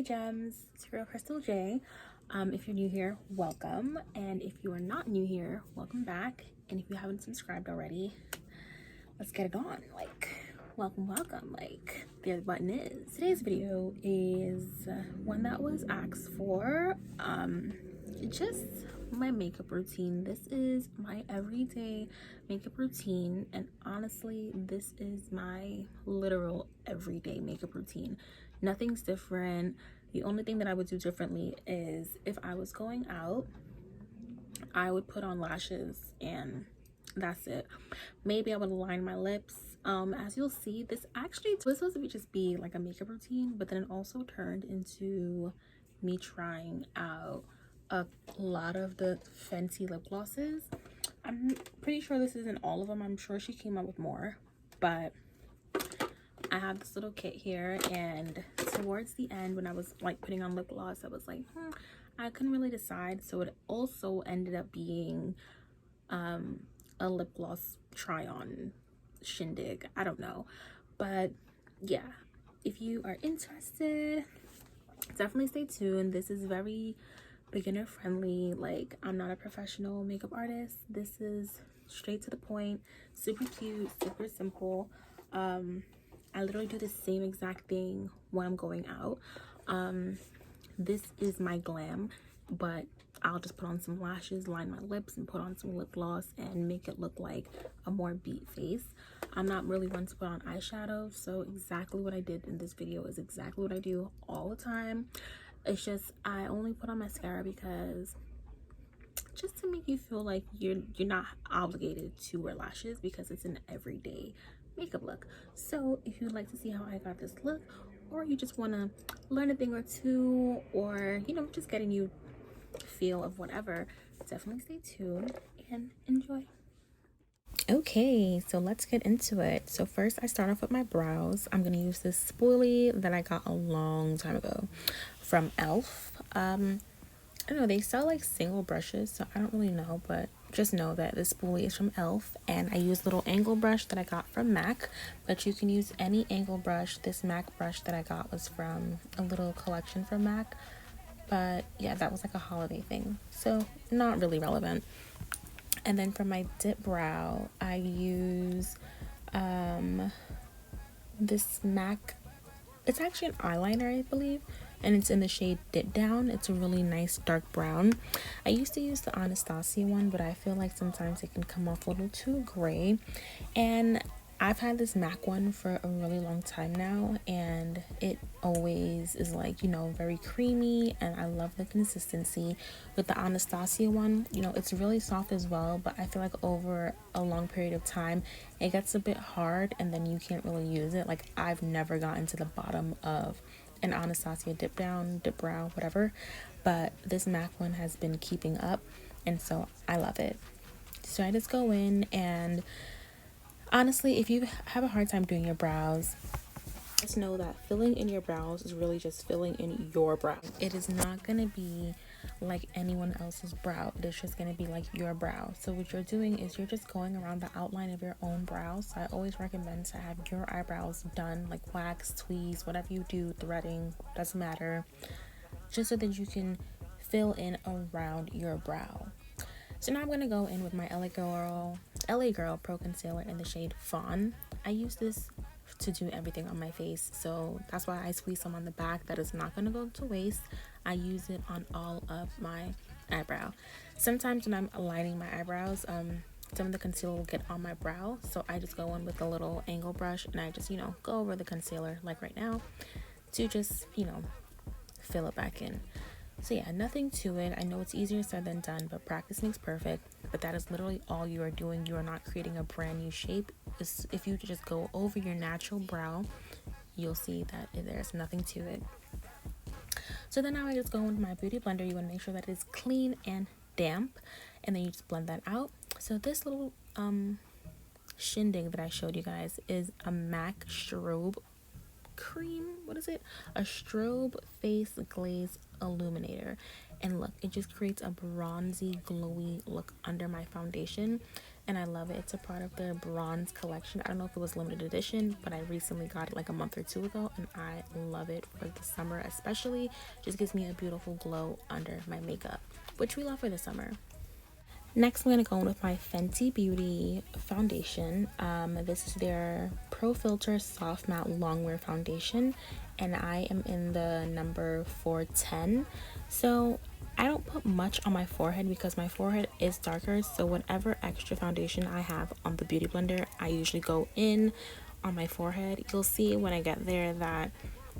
Hey Gems, it's your girl Crystal J. If you're new here, welcome, and if you are not new here, welcome back. And if you haven't subscribed already, let's get it on. Welcome, there the button is. Today's video is one that was asked for. Just my makeup routine. This is my everyday makeup routine, and honestly, this is my literal everyday makeup routine. Nothing's different. The only thing that I would do differently is if I was going out, I would put on lashes and that's it. Maybe I would line my lips. As you'll see, this was supposed to just be like a makeup routine, but then it also turned into me trying out a lot of the Fenty lip glosses. I'm pretty sure this isn't all of them. I'm sure she came out with more, but I have this little kit here, and towards the end when I was like putting on lip gloss, I was like, I couldn't really decide. So it also ended up being a lip gloss try on shindig. I don't know, but yeah, if you are interested, definitely stay tuned. This is very beginner friendly. Like, I'm not a professional makeup artist. This is straight to the point, super cute, super simple. I literally do the same exact thing when I'm going out. This is my glam, but I'll just put on some lashes, line my lips, and put on some lip gloss and make it look like a more beat face. I'm not really one to put on eyeshadow, so exactly what I did in this video is exactly what I do all the time. It's just I only put on mascara because just to make you feel like you're not obligated to wear lashes, because it's an everyday makeup look. So if you'd like to see how I got this look, or you just want to learn a thing or two, or just getting you feel of whatever, definitely stay tuned and enjoy. Okay, so let's get into it. So first I start off with my brows. I'm gonna use this spoolie that I got a long time ago from elf. I don't know, they sell like single brushes, so I don't really know, but just know that this spoolie is from elf. And I use a little angle brush that I got from MAC, but you can use any angle brush. This MAC brush that I got was from a little collection from MAC, but yeah, that was like a holiday thing, so not really relevant. And then for my dip brow, I use this MAC, it's actually an eyeliner, I believe, and it's in the shade Dipdown. It's a really nice dark brown. I used to use the Anastasia one, but I feel like sometimes it can come off a little too gray. And I've had this MAC one for a really long time now, and it always is like, very creamy, and I love the consistency. With the Anastasia one, it's really soft as well, but I feel like over a long period of time, it gets a bit hard, and then you can't really use it. Like, I've never gotten to the bottom of an Anastasia dip down, dip brow, whatever, but this MAC one has been keeping up, and so I love it. So I just go in, and honestly, if you have a hard time doing your brows, just know that filling in your brows is really just filling in your brow. It is not going to be like anyone else's brow. It is just going to be like your brow. So what you're doing is you're just going around the outline of your own brows. So I always recommend to have your eyebrows done, like wax, tweeze, whatever you do, threading, doesn't matter, just so that you can fill in around your brow. So now I'm going to go in with my LA Girl Pro Concealer in the shade Fawn. I use this to do everything on my face, so that's why I squeeze some on the back. That is not going to go to waste. I use it on all of my eyebrow. Sometimes when I'm aligning my eyebrows, some of the concealer will get on my brow, so I just go in with a little angle brush and I just, go over the concealer like right now to just, fill it back in. So yeah, nothing to it. I know it's easier said than done, but practice makes perfect. But that is literally all you are doing. You are not creating a brand new shape. If you just go over your natural brow, you'll see that there's nothing to it. So then now I just go into my beauty blender. You want to make sure that it's clean and damp, and then you just blend that out. So this little shindig that I showed you guys is a MAC strobe cream. What is it? A strobe face glaze illuminator. And look, it just creates a bronzy, glowy look under my foundation. And I love it. It's a part of their bronze collection. I don't know if it was limited edition, but I recently got it like a month or two ago, and I love it for the summer especially. Just gives me a beautiful glow under my makeup, which we love for the summer. Next, I'm going to go in with my Fenty Beauty foundation. This is their Pro Filter Soft Matte Longwear Foundation, and I am in the number 410. So I don't put much on my forehead because my forehead is darker, so whatever extra foundation I have on the Beauty Blender, I usually go in on my forehead. You'll see when I get there that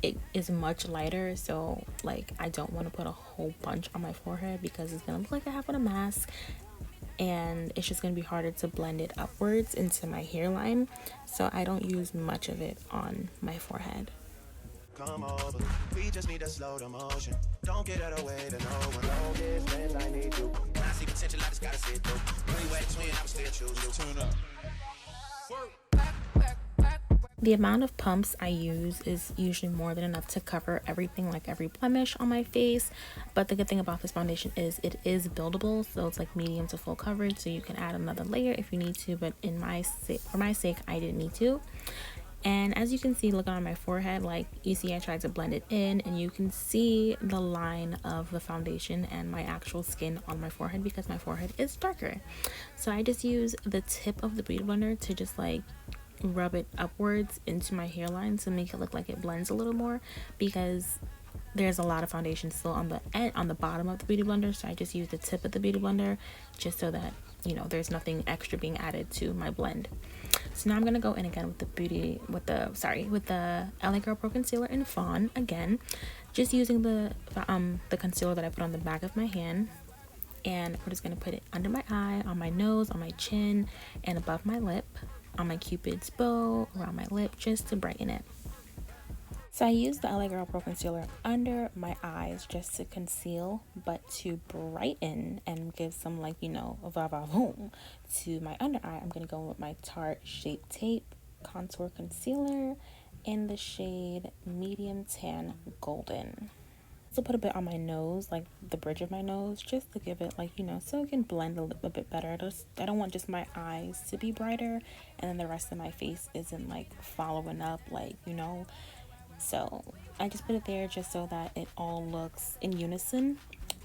it is much lighter, so like I don't want to put a whole bunch on my forehead because it's gonna look like I have on a mask, and it's just gonna be harder to blend it upwards into my hairline, so I don't use much of it on my forehead. Come over, we just need to slow the motion. Don't get out of the way to no one. Long distance, I need you. When I see potential, I just gotta see it through. When we wet twin, I would still choose you. Turn up. The amount of pumps I use is usually more than enough to cover everything, like every blemish on my face. But the good thing about this foundation is it is buildable, so it's like medium to full coverage, so you can add another layer if you need to, but for my sake I didn't need to. And as you can see, looking on my forehead, like you see I tried to blend it in, and you can see the line of the foundation and my actual skin on my forehead because my forehead is darker. So I just use the tip of the Beauty Blender to just like rub it upwards into my hairline to make it look like it blends a little more, because there's a lot of foundation still on the end, on the bottom of the Beauty Blender. So I just use the tip of the Beauty Blender just so that, you know, there's nothing extra being added to my blend. So now I'm gonna go in again with the LA Girl Pro Concealer in Fawn again, just using the concealer that I put on the back of my hand, and we're just gonna put it under my eye, on my nose, on my chin, and above my lip, on my cupid's bow, around my lip, just to brighten it. So I used the LA Girl Pro Concealer under my eyes just to conceal, but to brighten and give some, like, you know, va-va-voom to my under eye, I'm going to go with my Tarte Shape Tape Contour Concealer in the shade Medium Tan Golden. So put a bit on my nose, like the bridge of my nose, just to give it, like, you know, so it can blend a little bit better. I don't want just my eyes to be brighter and then the rest of my face isn't like following up, like, you know. So I just put it there just so that it all looks in unison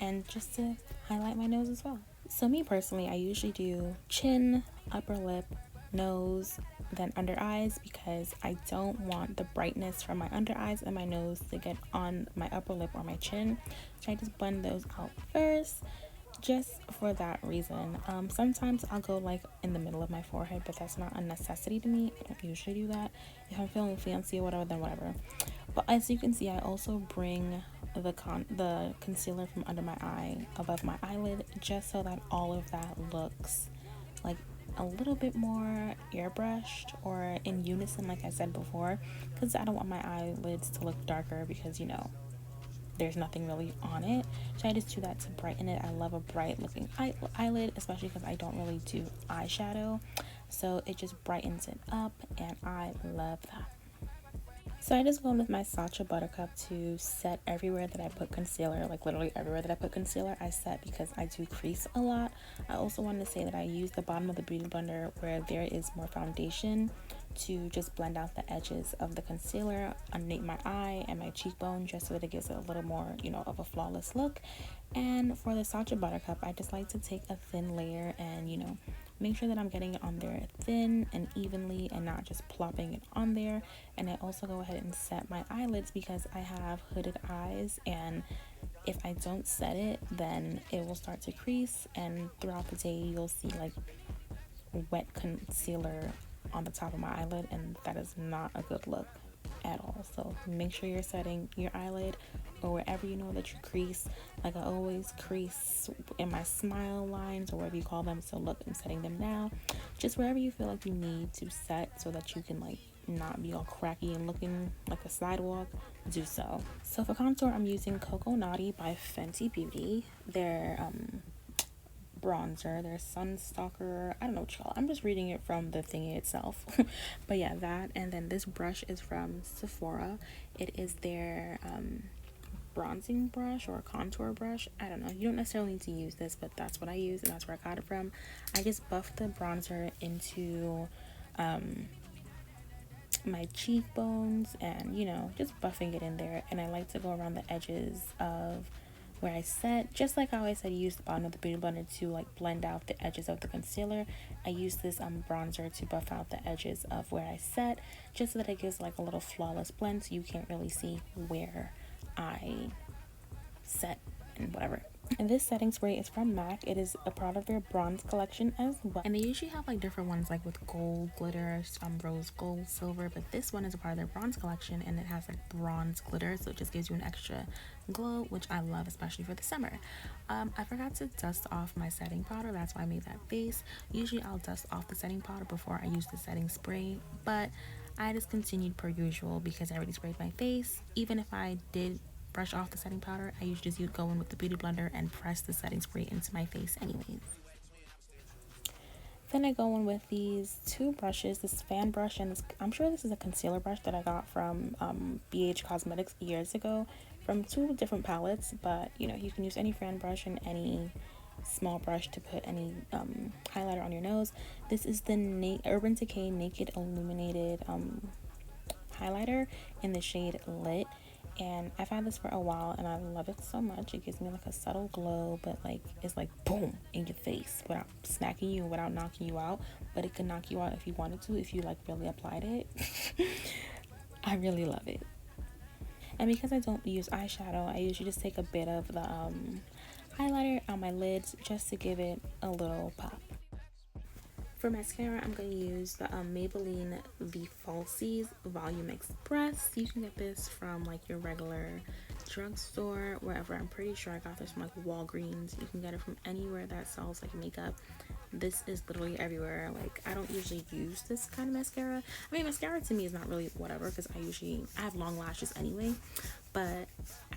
and just to highlight my nose as well. So me personally, I usually do chin, upper lip, nose, then under eyes, because I don't want the brightness from my under eyes and my nose to get on my upper lip or my chin. So I just blend those out first, just for that reason. Sometimes I'll go like in the middle of my forehead, but that's not a necessity to me. I don't usually do that. If I'm feeling fancy or whatever, then whatever. But as you can see, I also bring the concealer from under my eye above my eyelid, just so that all of that looks like a little bit more airbrushed or in unison, like I said before, because I don't want my eyelids to look darker because, you know, there's nothing really on it. So I just do that to brighten it. I love a bright looking eyelid, especially because I don't really do eyeshadow, so it just brightens it up, and I love that. So I just go in with my Sacha Buttercup to set everywhere that I put concealer, like literally everywhere that I put concealer I set, because I do crease a lot. I also wanted to say that I use the bottom of the Beauty Blender where there is more foundation to just blend out the edges of the concealer underneath my eye and my cheekbone, just so that it gives it a little more, you know, of a flawless look. And for the Sacha Buttercup, I just like to take a thin layer and, you know, make sure that I'm getting it on there thin and evenly and not just plopping it on there. And I also go ahead and set my eyelids because I have hooded eyes, and if I don't set it, then it will start to crease, and throughout the day you'll see like wet concealer on the top of my eyelid, and that is not a good look at all. So make sure you're setting your eyelid or wherever you know that you crease. Like I always crease in my smile lines or whatever you call them. So look, I'm setting them now. Just wherever you feel like you need to set so that you can like not be all cracky and looking like a sidewalk, do so. So for contour, I'm using Cocoa Naughty by Fenty Beauty. Their bronzer, their Sunstalker, I don't know what you call it. I'm just reading it from the thingy itself. But yeah, that. And then this brush is from Sephora. It is their bronzing brush or a contour brush. I don't know, you don't necessarily need to use this, but that's what I use and that's where I got it from. I just buffed the bronzer into my cheekbones and, you know, just buffing it in there. And I like to go around the edges of where I set, just like how I said, use the bottom of the beauty blender to like blend out the edges of the concealer. I use this bronzer to buff out the edges of where I set, just so that it gives like a little flawless blend, so you can't really see where I set and whatever. And this setting spray is from MAC. It is a part of their bronze collection as well. And they usually have like different ones like with gold glitter, rose gold, silver. But this one is a part of their bronze collection and it has like bronze glitter. So it just gives you an extra glow, which I love, especially for the summer. I forgot to dust off my setting powder. That's why I made that base. Usually I'll dust off the setting powder before I use the setting spray. But I just continued per usual because I already sprayed my face. Even if I did brush off the setting powder, I usually just go in with the beauty blender and press the setting spray into my face anyways. Then I go in with these two brushes, this fan brush and this, I'm sure this is a concealer brush that I got from BH Cosmetics years ago from two different palettes, but you know, you can use any fan brush and any small brush to put any highlighter on your nose. This is the Urban Decay Naked Illuminated highlighter in the shade Lit. And I've had this for a while and I love it so much. It gives me like a subtle glow, but like it's like boom in your face without smacking you, without knocking you out. But it can knock you out if you wanted to, if you like really applied it. I really love it. And because I don't use eyeshadow, I usually just take a bit of the highlighter on my lids just to give it a little pop. For mascara, I'm going to use the Maybelline The Falsies Volume Express. You can get this from like your regular drugstore, wherever. I'm pretty sure I got this from like Walgreens. You can get it from anywhere that sells like makeup. This is literally everywhere. Like, I don't usually use this kind of mascara. I mean, mascara to me is not really whatever because I have long lashes anyway. But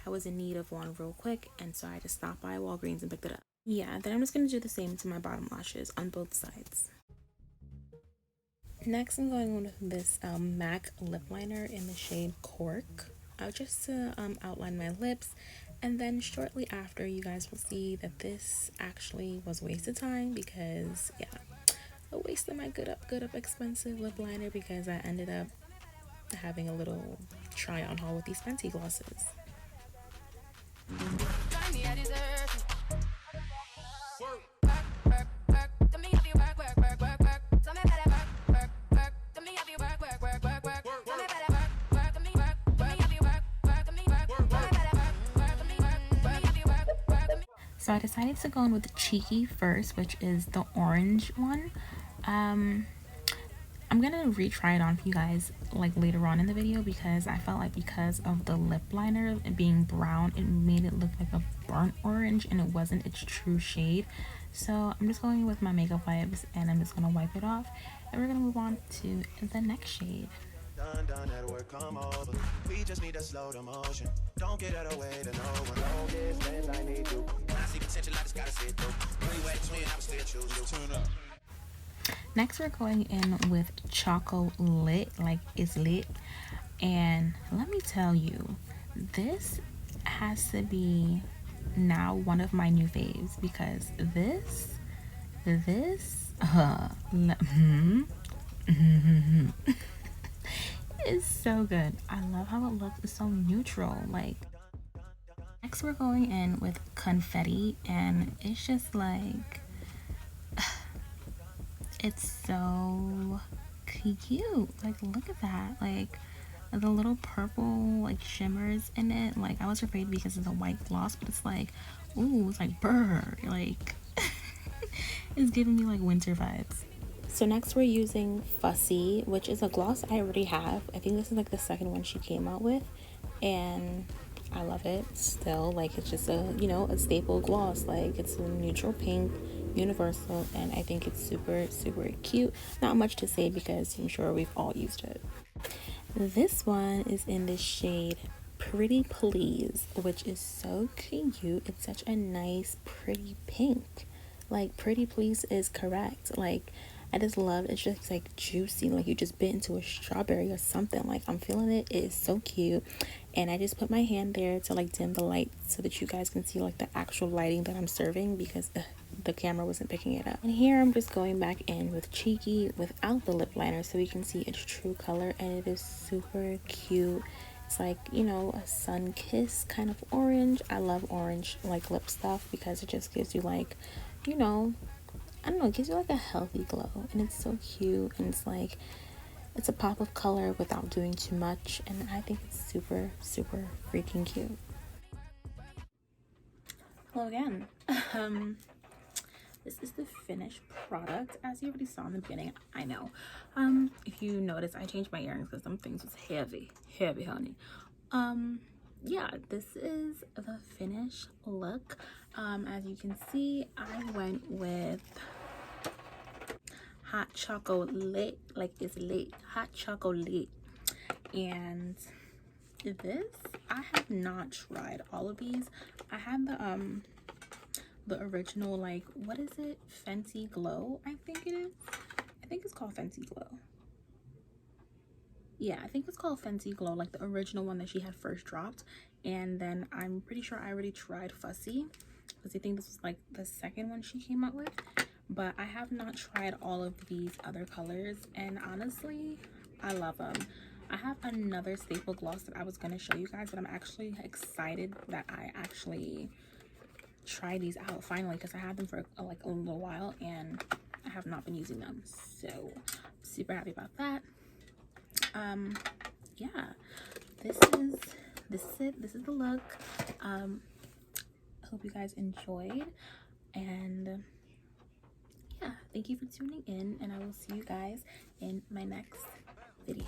I was in need of one real quick, and so I just stopped by Walgreens and picked it up. Yeah, then I'm just going to do the same to my bottom lashes on both sides. Next, I'm going on with this MAC lip liner in the shade Cork, just to outline my lips. And then shortly after, you guys will see that this actually was a waste of time because, yeah, I wasted my good up expensive lip liner because I ended up having a little try on haul with these Fenty glosses. So I decided to go in with the Cheeky first, which is the orange one. I'm gonna retry it on for you guys like later on in the video because I felt like because of the lip liner being brown, it made it look like a burnt orange and it wasn't its true shade. So I'm just going with my makeup wipes and I'm just gonna wipe it off, and we're gonna move on to the next shade. Done at work, come over. We just need to slow the motion. Don't get out of way to no one. Long distance, I need you. When I see potential, I just gotta sit through. Three-way twin, I would still choose you. Tune up. Next, we're going in with Choco Lit, like it's lit. And let me tell you, this has to be now one of my new faves because this is so good. I love how it looks. It's so neutral. Like, next we're going in with Confetti, and it's just like it's so cute. Like, look at that. Like, the little purple like shimmers in it. Like, I was afraid because it's a white gloss, but it's like, ooh, it's like brr. Like, it's giving me like winter vibes. So next we're using Fussy, which is a gloss I already have. I think this is like the second one she came out with, and I love it still. Like, it's just a, you know, a staple gloss. Like, it's a neutral pink, universal, and I think it's super cute. Not much to say because I'm sure we've all used it. This one is in the shade Pretty Please, which is so cute. It's such a nice pretty pink. Like, Pretty Please is correct. Like, I just love it. It's just like juicy, like you just bit into a strawberry or something. Like, I'm feeling it. It is so cute. and I just put my hand there to like dim the light so that you guys can see like the actual lighting that I'm serving, because the camera wasn't picking it up. And here I'm just going back in with Cheeky without the lip liner so we can see its true color, and it is super cute. It's like, you know, a sun kiss kind of orange. I love orange like lip stuff because it just gives you like, you know, I don't know, it gives you like a healthy glow, and it's so cute, and it's like, it's a pop of color without doing too much, and I think it's super, super freaking cute. Hello again. This is the finished product, as you already saw in the beginning. I know. If you notice, I changed my earrings because some things was heavy, honey. Yeah, this is the finished look. As you can see, I went with hot chocolate, like it's lit, hot chocolate. And this, I have not tried all of these. I had the original, like, what is it, Fenty Glow, I think it is. I think it's called Fenty Glow. Yeah, I think it's called Fenty Glow, like the original one that she had first dropped. And then I'm pretty sure I already tried Fussy, because I think this was like the second one she came out with. But I have not tried all of these other colors, and honestly, I love them. I have another staple gloss that I was going to show you guys, but I'm actually excited that I actually try these out finally, because I had them for like a little while and I have not been using them, so I'm super happy about that. Yeah, this is it. This is the look. I hope you guys enjoyed, and yeah, thank you for tuning in, and I will see you guys in my next video.